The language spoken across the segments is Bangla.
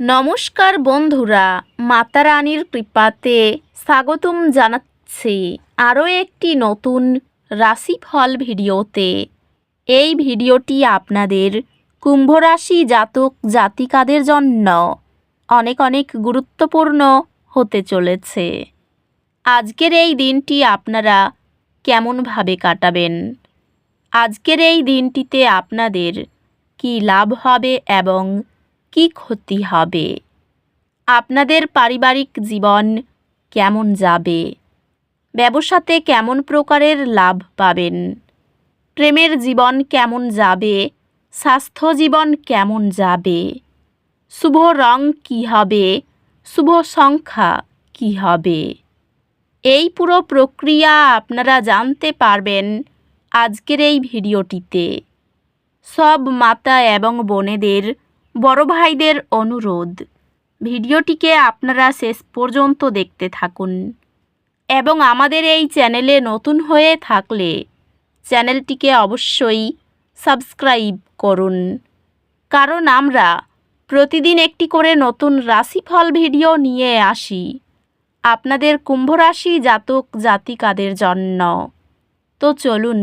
নমস্কার বন্ধুরা, মাতা রানীর কৃপাতে স্বাগতম জানাচ্ছি আরও একটি নতুন রাশিফল ভিডিওতে। এই ভিডিওটি আপনাদের কুম্ভ রাশি জাতক জাতিকাদের জন্য অনেক অনেক গুরুত্বপূর্ণ হতে চলেছে। আজকের এই দিনটি আপনারা কেমনভাবে কাটাবেন? আজকের এই দিনটিতে আপনাদের কি লাভ হবে এবং কি ক্ষতি হবে? আপনাদের পারিবারিক জীবন কেমন যাবে? ব্যবসাতে কেমন প্রকারের লাভ পাবেন? প্রেমের জীবন কেমন যাবে? স্বাস্থ্য জীবন কেমন যাবে? শুভ রং কী হবে? শুভ সংখ্যা কী হবে? এই পুরো প্রক্রিয়া আপনারা জানতে পারবেন আজকের এই ভিডিওটিতে। সব মাতা এবং বোনেদের, বড় ভাইদের অনুরোধ, ভিডিওটিকে আপনারা শেষ পর্যন্ত দেখতে থাকুন এবং আমাদের এই চ্যানেলে নতুন হয়ে থাকলে চ্যানেলটিকে অবশ্যই সাবস্ক্রাইব করুন, কারণ আমরা প্রতিদিন একটি করে নতুন রাশিফল ভিডিও নিয়ে আসি আপনাদের কুম্ভ রাশি জাতক জাতিকাদের জন্য। তো চলুন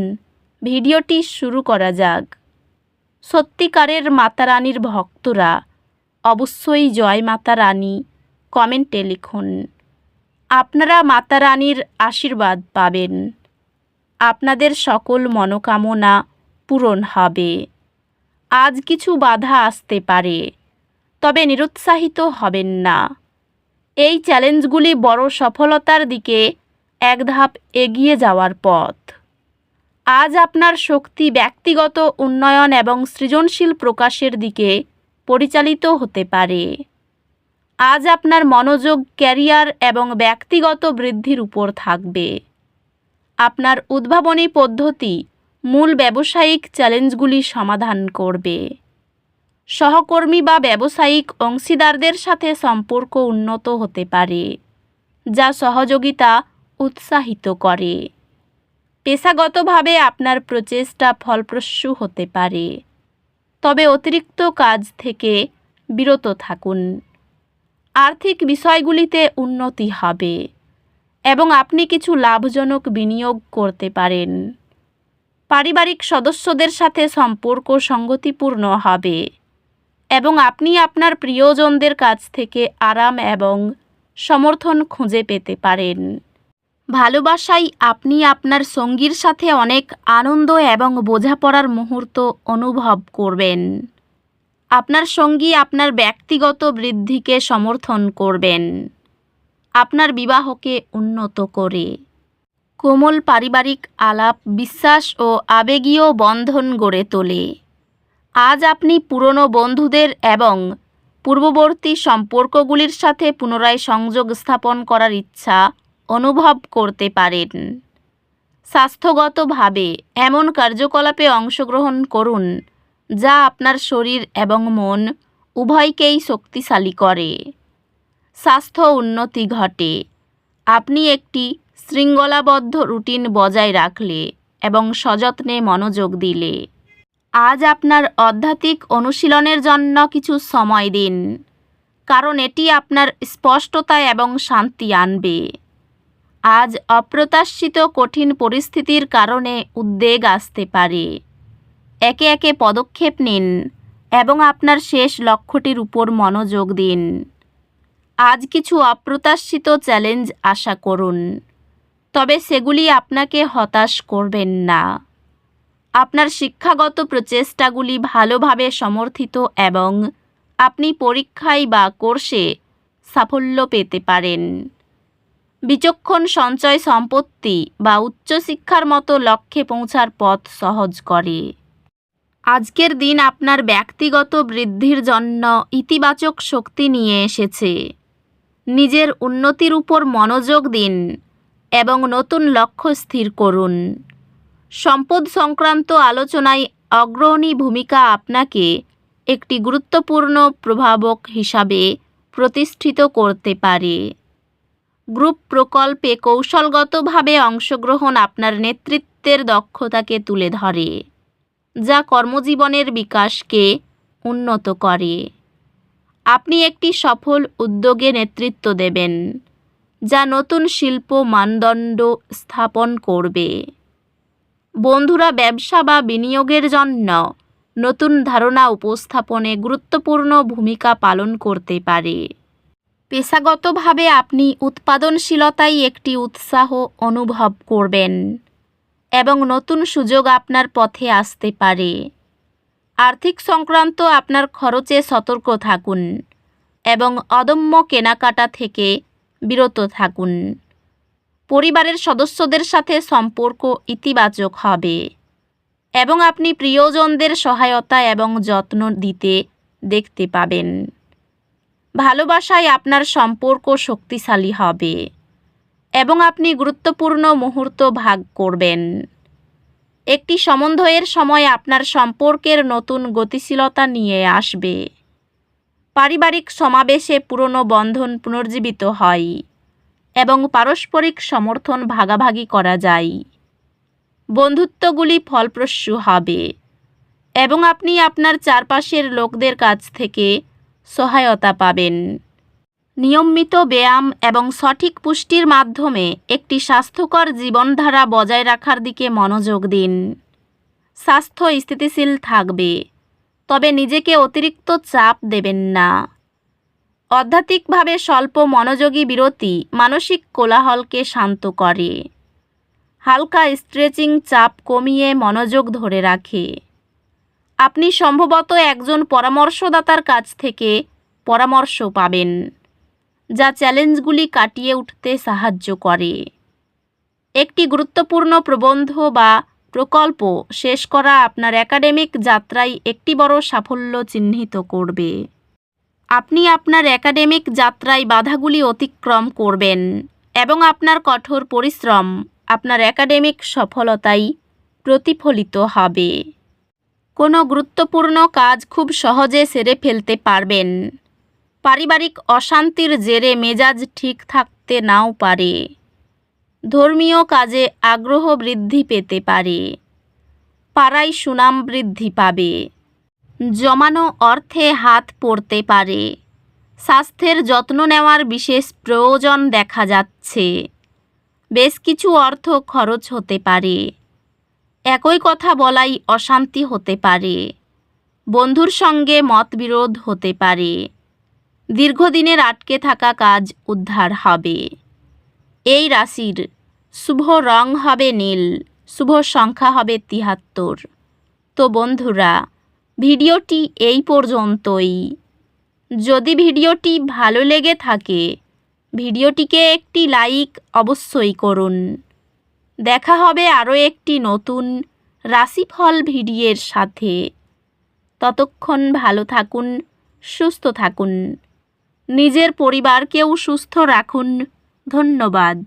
ভিডিওটি শুরু করা যাক। সত্যিকারের মাতা রানীর ভক্তরা অবশ্যই জয় মাতা রানী কমেন্টে লিখুন। আপনারা মাতা রানীর আশীর্বাদ পাবেন। আপনাদের সকল মনোকামনা পূরণ হবে। আজ কিছু বাধা আসতে পারে, তবে নিরুৎসাহিত হবেন না। এই চ্যালেঞ্জগুলি বড় সফলতার দিকে এক ধাপ এগিয়ে যাওয়ার পথ। আজ আপনার শক্তি ব্যক্তিগত উন্নয়ন এবং সৃজনশীল প্রকাশের দিকে পরিচালিত হতে পারে। আজ আপনার মনোযোগ ক্যারিয়ার এবং ব্যক্তিগত বৃদ্ধির উপর থাকবে। আপনার উদ্ভাবনী পদ্ধতি মূল ব্যবসায়িক চ্যালেঞ্জগুলি সমাধান করবে। সহকর্মী বা ব্যবসায়িক অংশীদারদের সাথে সম্পর্ক উন্নত হতে পারে, যা সহযোগিতা উৎসাহিত করে। পেশাগতভাবে আপনার প্রচেষ্টা ফলপ্রসূ হতে পারে, তবে অতিরিক্ত কাজ থেকে বিরত থাকুন। আর্থিক বিষয়গুলিতে উন্নতি হবে এবং আপনি কিছু লাভজনক বিনিয়োগ করতে পারেন। পারিবারিক সদস্যদের সাথে সম্পর্ক সঙ্গতিপূর্ণ হবে এবং আপনি আপনার প্রিয়জনদের কাছ থেকে আরাম এবং সমর্থন খুঁজে পেতে পারেন। ভালোবাসায় আপনি আপনার সঙ্গীর সাথে অনেক আনন্দ এবং বোঝাপড়ার মুহূর্ত অনুভব করবেন। আপনার সঙ্গী আপনার ব্যক্তিগত বৃদ্ধিকে সমর্থন করবেন, আপনার বিবাহকে উন্নত করে। কোমল পারিবারিক আলাপ বিশ্বাস ও আবেগীয় বন্ধন গড়ে তোলে। আজ আপনি পুরনো বন্ধুদের এবং পূর্ববর্তী সম্পর্কগুলির সাথে পুনরায় সংযোগ স্থাপন করার ইচ্ছা অনুভব করতে পারেন। স্বাস্থ্যগতভাবে এমন কার্যকলাপে অংশগ্রহণ করুন যা আপনার শরীর এবং মন উভয়কেই শক্তিশালী করে। স্বাস্থ্য উন্নতি ঘটে। আপনি একটি শৃঙ্খলাবদ্ধ রুটিন বজায় রাখলে এবং সযত্নে মনোযোগ দিলে। আজ আপনার আধ্যাত্মিক অনুশীলনের জন্য কিছু সময় দিন, কারণ এটি আপনার স্পষ্টতা এবং শান্তি আনবে। আজ অপ্রত্যাশিত কঠিন পরিস্থিতির কারণে উদ্বেগ আসতে পারে। একে একে পদক্ষেপ নিন এবং আপনার শেষ লক্ষ্যটির উপর মনোযোগ দিন। আজ কিছু অপ্রত্যাশিত চ্যালেঞ্জ আশা করুন, তবে সেগুলি আপনাকে হতাশ করবেন না। আপনার শিক্ষাগত প্রচেষ্টাগুলি ভালোভাবে সমর্থিত এবং আপনি পরীক্ষায় বা কোর্সে সাফল্য পেতে পারেন। বিচক্ষণ সঞ্চয় সম্পত্তি বা উচ্চশিক্ষার মতো লক্ষ্যে পৌঁছার পথ সহজ করে। আজকের দিন আপনার ব্যক্তিগত বৃদ্ধির জন্য ইতিবাচক শক্তি নিয়ে এসেছে। নিজের উন্নতির উপর মনোযোগ দিন এবং নতুন লক্ষ্য স্থির করুন। সম্পদ সংক্রান্ত আলোচনায় অগ্রণী ভূমিকা আপনাকে একটি গুরুত্বপূর্ণ প্রভাবক হিসাবে প্রতিষ্ঠিত করতে পারে। গ্রুপ প্রকল্পে কৌশলগতভাবে অংশগ্রহণ আপনার নেতৃত্বের দক্ষতাকে তুলে ধরে, যা কর্মজীবনের বিকাশকে উন্নত করে। আপনি একটি সফল উদ্যোগে নেতৃত্ব দেবেন, যা নতুন শিল্প মানদণ্ড স্থাপন করবে। বন্ধুরা, ব্যবসা বা বিনিয়োগের জন্য নতুন ধারণা উপস্থাপনে গুরুত্বপূর্ণ ভূমিকা পালন করতে পারে। পেশাগতভাবে আপনি উৎপাদনশীলতায় একটি উৎসাহ অনুভব করবেন এবং নতুন সুযোগ আপনার পথে আসতে পারে। আর্থিক সংক্রান্ত আপনার খরচে সতর্ক থাকুন এবং অদম্য কেনাকাটা থেকে বিরত থাকুন। পরিবারের সদস্যদের সাথে সম্পর্ক ইতিবাচক হবে এবং আপনি প্রিয়জনদের সহায়তা এবং যত্ন দিতে দেখতে পাবেন। ভালোবাসায় আপনার সম্পর্ক শক্তিশালী হবে এবং আপনি গুরুত্বপূর্ণ মুহূর্ত ভাগ করবেন। একটি সম্বন্ধের সময় আপনার সম্পর্কের নতুন গতিশীলতা নিয়ে আসবে। পারিবারিক সমাবেশে পুরনো বন্ধন পুনর্জীবিত হয় এবং পারস্পরিক সমর্থন ভাগাভাগি করা যায়। বন্ধুত্বগুলি ফলপ্রসূ হবে এবং আপনি আপনার চারপাশের লোকদের কাছ থেকে সহায়তা পাবেন। নিয়মিত ব্যায়াম এবং সঠিক পুষ্টির মাধ্যমে একটি স্বাস্থ্যকর জীবনধারা বজায় রাখার দিকে মনোযোগ দিন। স্বাস্থ্য স্থিতিশীল থাকবে, তবে নিজেকে অতিরিক্ত চাপ দেবেন না। আধ্যাত্মিকভাবে স্বল্প মনোযোগী বিরতি মানসিক কোলাহলকে শান্ত করে। হালকা স্ট্রেচিং চাপ কমিয়ে মনোযোগ ধরে রাখে। আপনি সম্ভবত একজন পরামর্শদাতার কাছ থেকে পরামর্শ পাবেন, যা চ্যালেঞ্জগুলি কাটিয়ে উঠতে সাহায্য করে। একটি গুরুত্বপূর্ণ প্রবন্ধ বা প্রকল্প শেষ করা আপনার একাডেমিক যাত্রায় একটি বড় সাফল্য চিহ্নিত করবে। আপনি আপনার একাডেমিক যাত্রায় বাধাগুলি অতিক্রম করবেন এবং আপনার কঠোর পরিশ্রম আপনার একাডেমিক সফলতায় প্রতিফলিত হবে। কোনো গুরুত্বপূর্ণ কাজ খুব সহজে সেরে ফেলতে পারবেন। পারিবারিক অশান্তির জেরে মেজাজ ঠিক থাকতে নাও পারে। ধর্মীয় কাজে আগ্রহ বৃদ্ধি পেতে পারে। পাড়ায় সুনাম বৃদ্ধি পাবে। জমানো অর্থে হাত পড়তে পারে। স্বাস্থ্যের যত্ন নেওয়ার বিশেষ প্রয়োজন দেখা যাচ্ছে। বেশ কিছু অর্থ খরচ হতে পারে। একই কথা বলাই অশান্তি হতে পারে। বন্ধুর সঙ্গে মতবিরোধ হতে পারে। দীর্ঘদিনের আটকে থাকা কাজ উদ্ধার হবে। এই রাশির শুভ রং হবে নীল, শুভ সংখ্যা হবে ৭৩। তো বন্ধুরা, ভিডিওটি এই পর্যন্তই। যদি ভিডিওটি ভালো লেগে থাকে, ভিডিওটিকে একটি লাইক অবশ্যই করুন। দেখা হবে আরও একটি নতুন রাশিফল ভিডিওর সাথে। ততক্ষণ ভালো থাকুন, সুস্থ থাকুন, নিজের পরিবারকেও সুস্থ রাখুন। ধন্যবাদ।